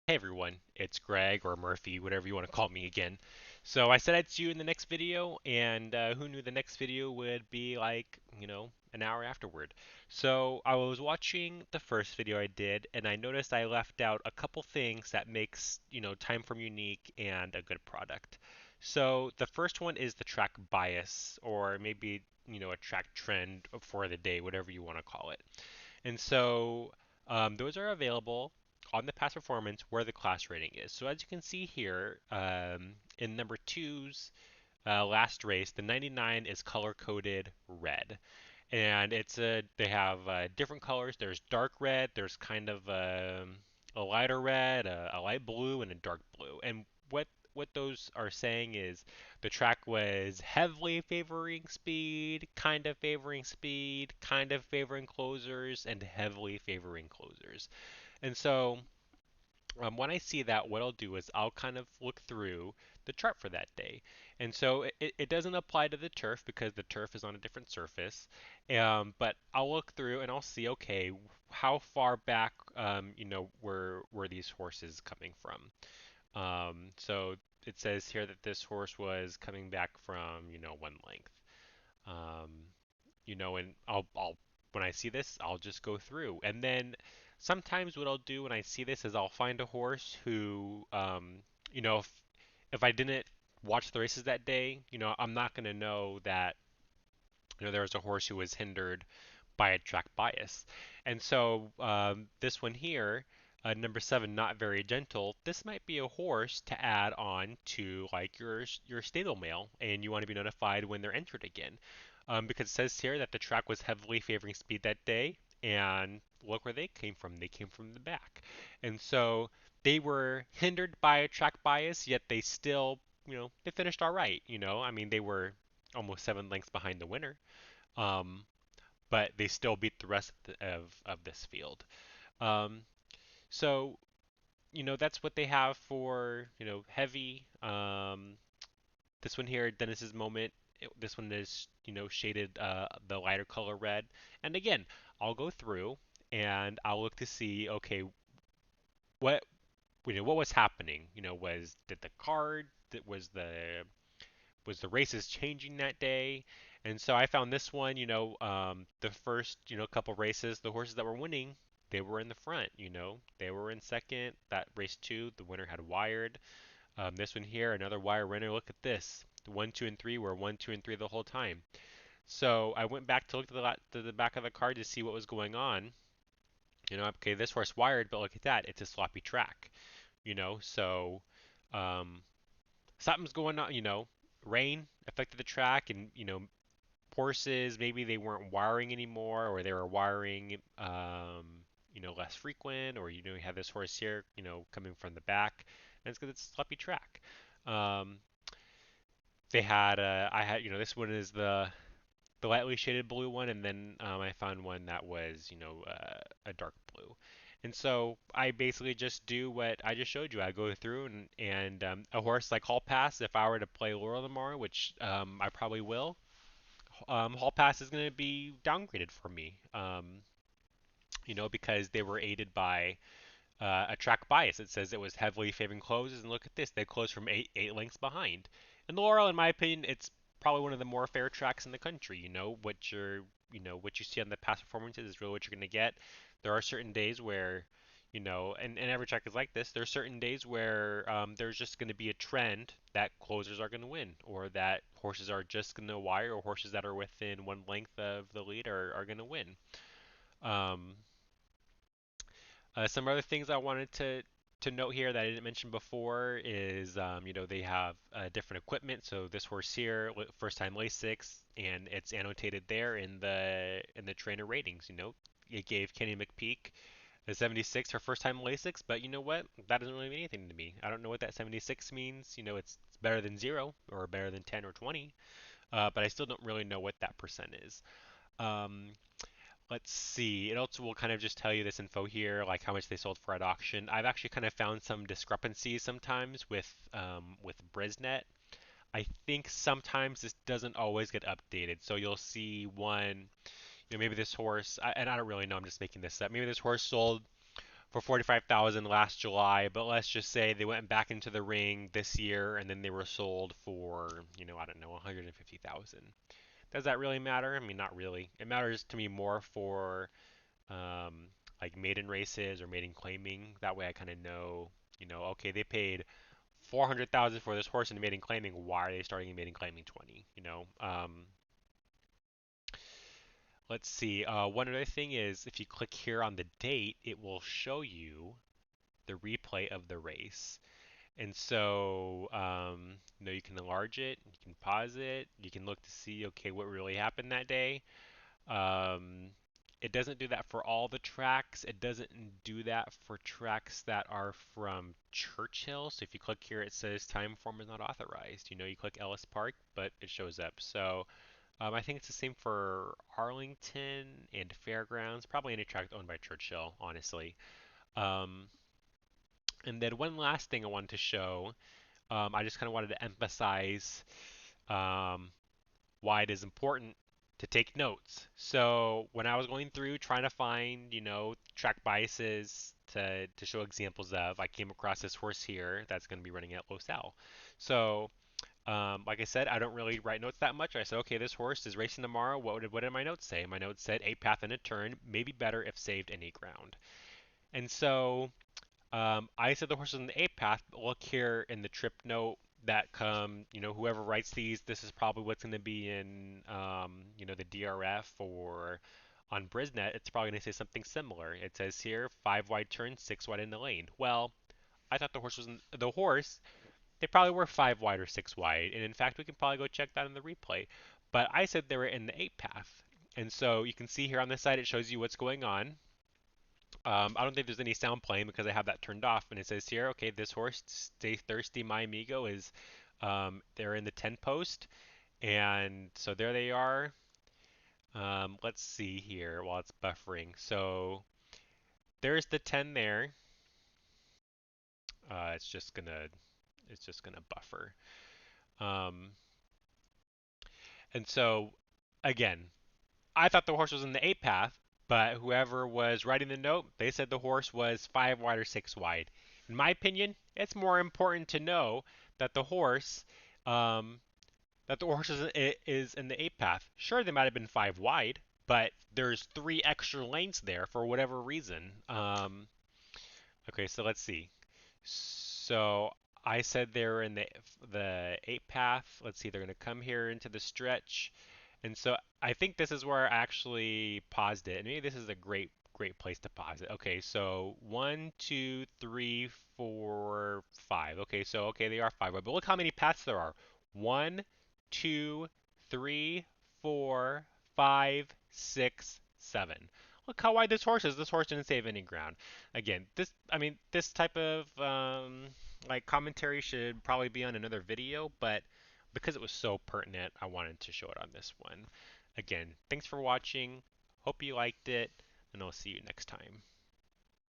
Hey everyone, it's Greg or Murphy, whatever you want to call me again. So I said I'd see you in the next video, and who knew the next video would be like, an hour afterward. So I was watching the first video I did, and I noticed I left out a couple things that makes, Timeform unique and a good product. So the first one is the track bias, or maybe, a track trend for the day, whatever you want to call it. And so those are available on the past performance where the class rating is. So as you can see here, in number two's last race, the 99 is color coded red, and they have different colors. There's dark red, there's kind of a lighter red, a light blue, and a dark blue. And what those are saying is the track was heavily favoring speed, kind of favoring closers, and heavily favoring closers. And so when I see that, what I'll do is I'll kind of look through the chart for that day. And so it doesn't apply to the turf because the turf is on a different surface. But I'll look through and I'll see, okay, how far back, were these horses coming from? So it says here that this horse was coming back from, one length. Um, and I'll when I see this, I'll just go through. And then sometimes what I'll do when I see this is I'll find a horse who, if I didn't watch the races that day, I'm not going to know that, there was a horse who was hindered by a track bias. And so this one here, number seven, not very gentle. This might be a horse to add on to like your stable mail, and you want to be notified when they're entered again, because it says here that the track was heavily favoring speed that day, and look where they came from. They came from the back, and so they were hindered by a track bias, yet they still, they finished all right. I mean, they were almost 7 lengths behind the winner. Um, but they still beat the rest of this field. Um, so that's what they have for heavy. This one here, Dennis's moment. This one is shaded the lighter color red. And again, I'll go through and I'll look to see, okay, what what was happening. Was did the card that was the races changing that day? And so I found this one, the first, couple races, the horses that were winning, they were in the front, they were in second. That race two, the winner had wired. This one here, another wire winner. Look at this. The one, two, and three were one, two, and three the whole time. So I went back to look to the back of the card to see what was going on. Okay, this horse wired, but look at that. It's a sloppy track, so um, something's going on, rain affected the track and, horses, maybe they weren't wiring anymore or they were wiring, less frequent or, you have this horse here, coming from the back and it's because it's a sloppy track. Um, I had, this one is the lightly shaded blue one, and then I found one that was, a dark blue. And so I basically just do what I just showed you. I go through and a horse like Hall Pass, if I were to play Laurel tomorrow, which I probably will, Hall Pass is going to be downgraded for me, because they were aided by a track bias. It says it was heavily favoring closes, and look at this, they closed from eight lengths behind. And Laurel, in my opinion, it's probably one of the more fair tracks in the country. What you see on the past performances is really what you're going to get. There are certain days where, and every track is like this. There are certain days where there's just going to be a trend that closers are going to win, or that horses are just going to wire, or horses that are within one length of the lead are going to win. Um, some other things I wanted to note here that I didn't mention before is, they have different equipment. So this horse here, first time Lasix, and it's annotated there in the trainer ratings. It gave Kenny McPeak a 76 for first time Lasix, but you know what? That doesn't really mean anything to me. I don't know what that 76 means. It's better than 0 or better than 10 or 20, but I still don't really know what that percent is. Um, Let's see. It also will kind of just tell you this info here, like how much they sold for at auction. I've actually kind of found some discrepancies sometimes with Brisnet. I think sometimes this doesn't always get updated. So you'll see one, maybe this horse, and I don't really know, I'm just making this up. Maybe this horse sold for 45,000 last July, but let's just say they went back into the ring this year and then they were sold for, I don't know, 150,000. Does that really matter? I mean, not really. It matters to me more for um, like maiden races or maiden claiming. That way I kind of know, okay, they paid 400,000 for this horse in maiden claiming. Why are they starting in maiden claiming 20? Let's see. One other thing is if you click here on the date, it will show you the replay of the race. And so, you can enlarge it, you can pause it, you can look to see, okay, what really happened that day. Um, it doesn't do that for all the tracks. It doesn't do that for tracks that are from Churchill. So if you click here, it says time form is not authorized. You click Ellis Park, but it shows up. So I think it's the same for Arlington and Fairgrounds, probably any track owned by Churchill, honestly. Um, and then one last thing I wanted to show, I just kind of wanted to emphasize um, why it is important to take notes. So when I was going through trying to find, track biases to show examples of, I came across this horse here that's going to be running at Los Al. So like I said, I don't really write notes that much. I said, okay, this horse is racing tomorrow. What did my notes say? My notes said 8 path and a turn, maybe better if saved any ground. And so I said the horse was in the 8 path, but look here in the trip note that whoever writes these, this is probably what's going to be in, the DRF or on Brisnet. It's probably going to say something similar. It says here 5 wide turn, 6 wide in the lane. Well, I thought the horse. They probably were 5 wide or 6 wide, and in fact, we can probably go check that in the replay. But I said they were in the 8 path, and so you can see here on this side it shows you what's going on. I don't think there's any sound playing because I have that turned off, and it says here, okay, this horse, Stay Thirsty, My Amigo, is they're in the 10 post, and so there they are. Let's see here while it's buffering. So there's the 10 there. It's just gonna buffer. Um, and so again, I thought the horse was in the 8 path, but whoever was writing the note, they said the horse was 5 wide or 6 wide. In my opinion, it's more important to know that the horse, um, is in the 8 path. Sure, they might have been 5 wide, but there's 3 extra lanes there for whatever reason. Okay, so let's see. So I said they're in the 8 path. Let's see, they're going to come here into the stretch. And so I think this is where I actually paused it. And maybe this is a great place to pause it. Okay, so 1, 2, 3, 4, 5. Okay, they are 5 wide. But look how many paths there are. 1, 2, 3, 4, 5, 6, 7. Look how wide this horse is. This horse didn't save any ground. Again, this type of like commentary should probably be on another video, but because it was so pertinent, I wanted to show it on this one. Again, thanks for watching. Hope you liked it, and I'll see you next time.